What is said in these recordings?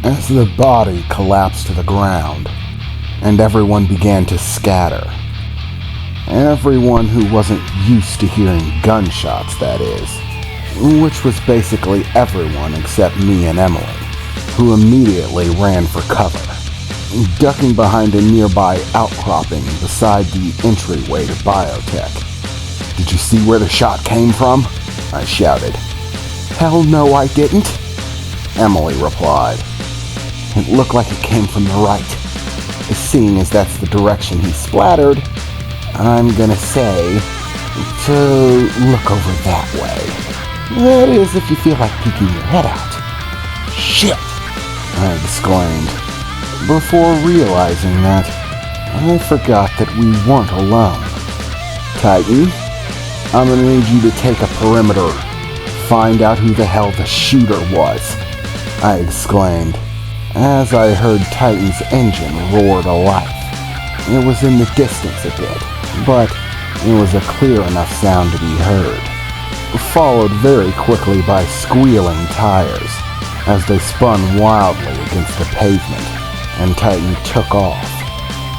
as the body collapsed to the ground, and everyone began to scatter. Everyone who wasn't used to hearing gunshots, that is, which was basically everyone except me and Emily, who immediately ran for cover, ducking behind a nearby outcropping beside the entryway to biotech. "Did you see where the shot came from?" I shouted. "Hell no, I didn't," Emily replied. "It looked like it came from the right. Seeing as that's the direction he splattered, I'm gonna say to look over that way. That is, if you feel like peeking your head out." "Shit!" I exclaimed, before realizing that I forgot that we weren't alone. "Titan, I'm gonna need you to take a perimeter. Find out who the hell the shooter was," I exclaimed, as I heard Titan's engine roar to life. It was in the distance a bit, but it was a clear enough sound to be heard, followed very quickly by squealing tires as they spun wildly against the pavement, and Titan took off.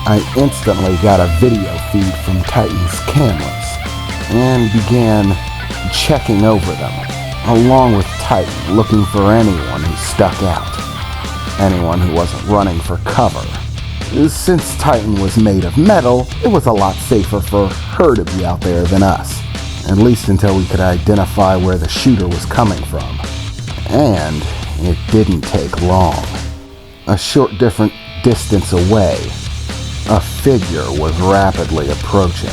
I instantly got a video feed from Titan's cameras and began checking over them, along with Titan looking for anyone who stuck out, anyone who wasn't running for cover. Since Titan was made of metal, it was a lot safer for her to be out there than us, at least until we could identify where the shooter was coming from. And it didn't take long. A short different distance away, a figure was rapidly approaching,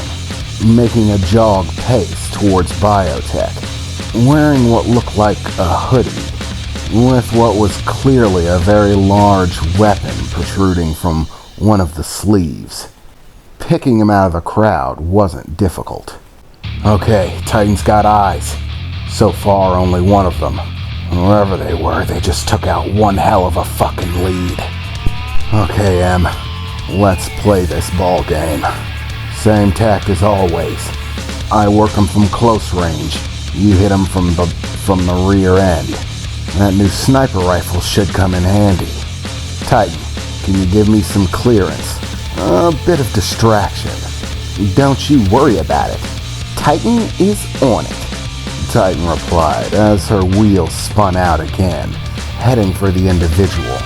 making a jog pace towards biotech, wearing what looked like a hoodie, with what was clearly a very large weapon protruding from one of the sleeves. Picking him out of the crowd wasn't difficult. "Okay, Titan's got eyes. So far, only one of them. Whoever they were, they just took out one hell of a fucking lead. Okay, Em, let's play this ball game. Same tact as always. I work them from close range. You hit them from the rear end. That new sniper rifle should come in handy. Titan, can you give me some clearance? A bit of distraction. Don't you worry about it. Titan is on it," Titan replied as her wheels spun out again, heading for the individual,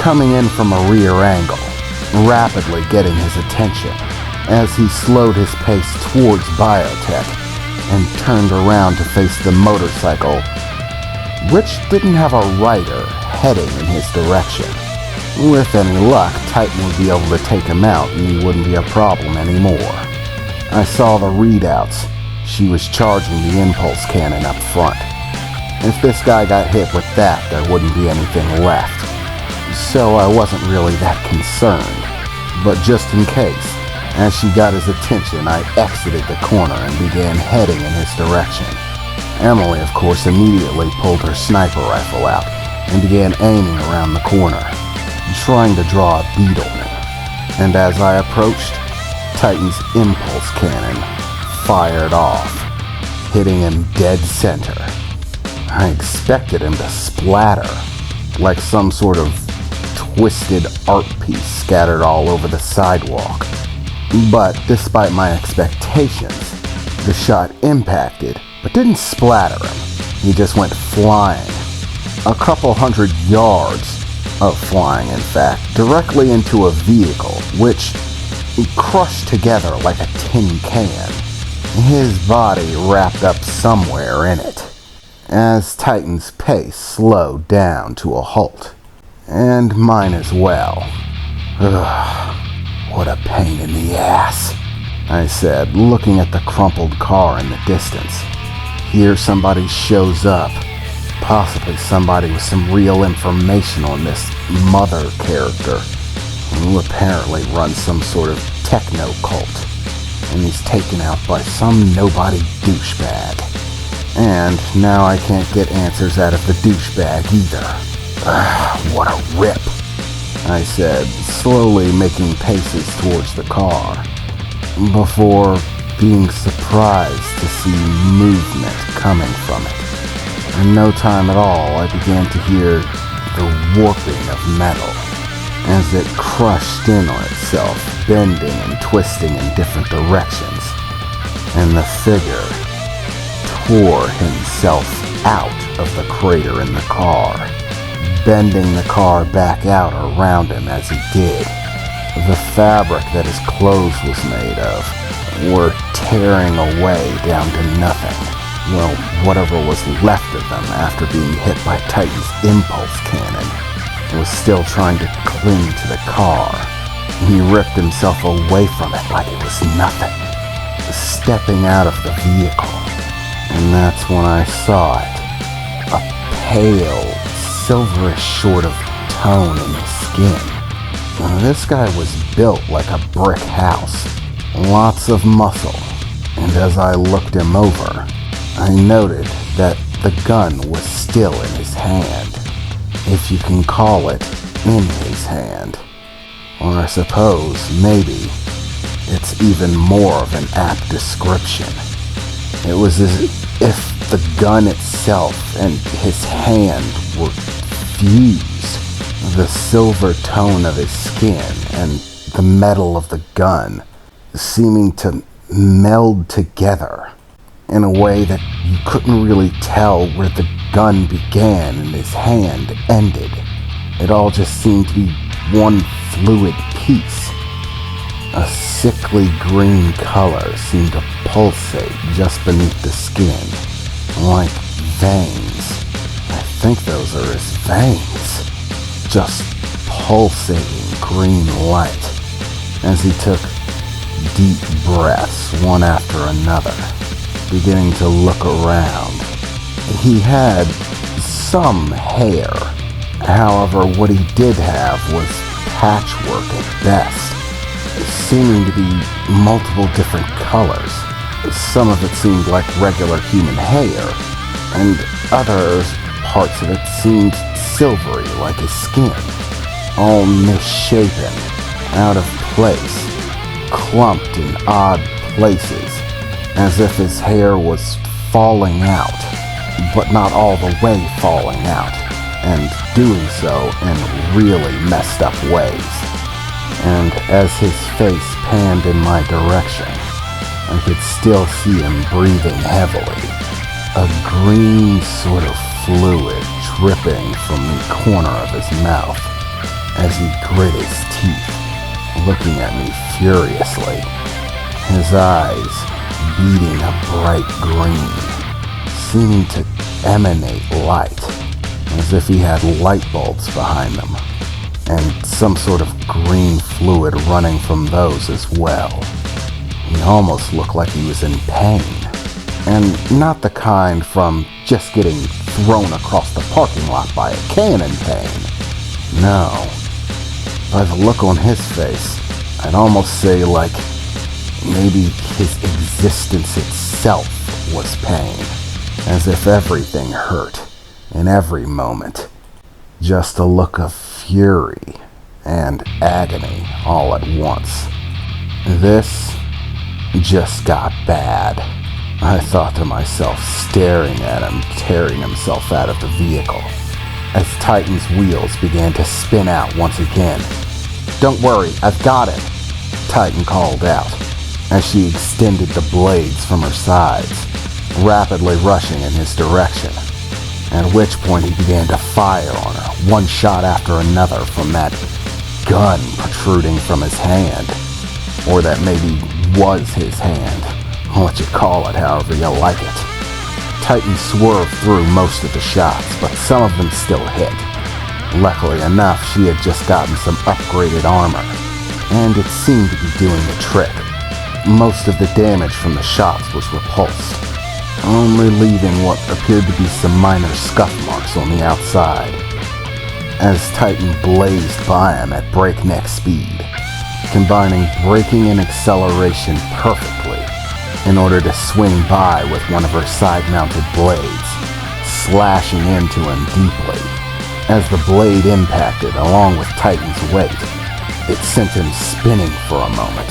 coming in from a rear angle, rapidly getting his attention as he slowed his pace towards biotech and turned around to face the motorcycle, which didn't have a rider heading in his direction. With any luck, Titan would be able to take him out and he wouldn't be a problem anymore. I saw the readouts. She was charging the impulse cannon up front. If this guy got hit with that, there wouldn't be anything left. So I wasn't really that concerned. But just in case, as she got his attention, I exited the corner and began heading in his direction. Emily, of course, immediately pulled her sniper rifle out and began aiming around the corner, trying to draw a bead on him. And as I approached, Titan's impulse cannon fired off, hitting him dead center. I expected him to splatter, like some sort of twisted art piece scattered all over the sidewalk. But despite my expectations, the shot impacted, but didn't splatter him. He just went flying. A couple hundred yards of flying, in fact, directly into a vehicle, which crushed together like a tin can, his body wrapped up somewhere in it, as Titan's pace slowed down to a halt. And mine as well. Ugh, what a pain in the ass, I said, looking at the crumpled car in the distance. Here somebody shows up, possibly somebody with some real information on this mother character, who apparently runs some sort of techno cult, and he's taken out by some nobody douchebag. And now I can't get answers out of the douchebag either. What a rip, I said, slowly making paces towards the car, before being surprised to see movement coming from it. In no time at all, I began to hear the warping of metal as it crushed in on itself, bending and twisting in different directions, and the figure tore himself out of the crater in the car, bending the car back out around him as he did. The fabric that his clothes was made of were tearing away down to nothing. Well, whatever was left of them after being hit by Titan's impulse cannon was still trying to cling to the car. He ripped himself away from it like it was nothing, stepping out of the vehicle. And that's when I saw it. A pale, silverish sort of tone in his skin. This guy was built like a brick house, lots of muscle, and as I looked him over, I noted that the gun was still in his hand, if you can call it in his hand. Or I suppose maybe it's even more of an apt description. It was as if the gun itself and his hand were fused. The silver tone of his skin and the metal of the gun seeming to meld together in a way that you couldn't really tell where the gun began and his hand ended. It all just seemed to be one fluid piece. A sickly green color seemed to pulsate just beneath the skin, like veins. I think those are his veins. Just pulsating green light as he took deep breaths one after another, beginning to look around. He had some hair. However, what he did have was patchwork at best, seeming to be multiple different colors. Some of it seemed like regular human hair, and other parts of it seemed silvery like his skin, all misshapen, out of place, clumped in odd places, as if his hair was falling out, but not all the way falling out, and doing so in really messed up ways. And as his face panned in my direction, I could still see him breathing heavily, a green sort of fluid dripping from the corner of his mouth as he grit his teeth, looking at me furiously, his eyes beating a bright green, seeming to emanate light, as if he had light bulbs behind them, and some sort of green fluid running from those as well. He almost looked like he was in pain, and not the kind from just getting thrown across the parking lot by a cannon pain. No. By the look on his face, I'd almost say like maybe his existence itself was pain, as if everything hurt in every moment. Just a look of fury and agony all at once. This just got bad. I thought to myself, staring at him tearing himself out of the vehicle, as Titan's wheels began to spin out once again. "Don't worry, I've got it," Titan called out, as she extended the blades from her sides, rapidly rushing in his direction, at which point he began to fire on her, one shot after another from that gun protruding from his hand, or that maybe was his hand. I'll let you call it however you like it. Titan swerved through most of the shots, but some of them still hit. Luckily enough, she had just gotten some upgraded armor, and it seemed to be doing the trick. Most of the damage from the shots was repulsed, only leaving what appeared to be some minor scuff marks on the outside, as Titan blazed by him at breakneck speed, combining braking and acceleration perfectly in order to swing by with one of her side-mounted blades, slashing into him deeply. As the blade impacted along with Titan's weight, it sent him spinning for a moment.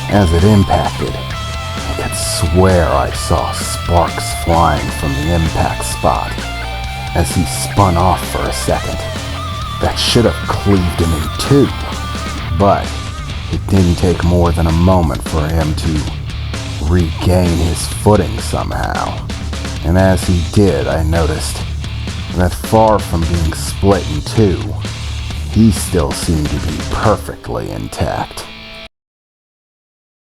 As it impacted, I could swear I saw sparks flying from the impact spot as he spun off for a second, that should have cleaved him in two. But it didn't take more than a moment for him to regain his footing somehow. And as he did, I noticed that far from being split in two, he still seemed to be perfectly intact.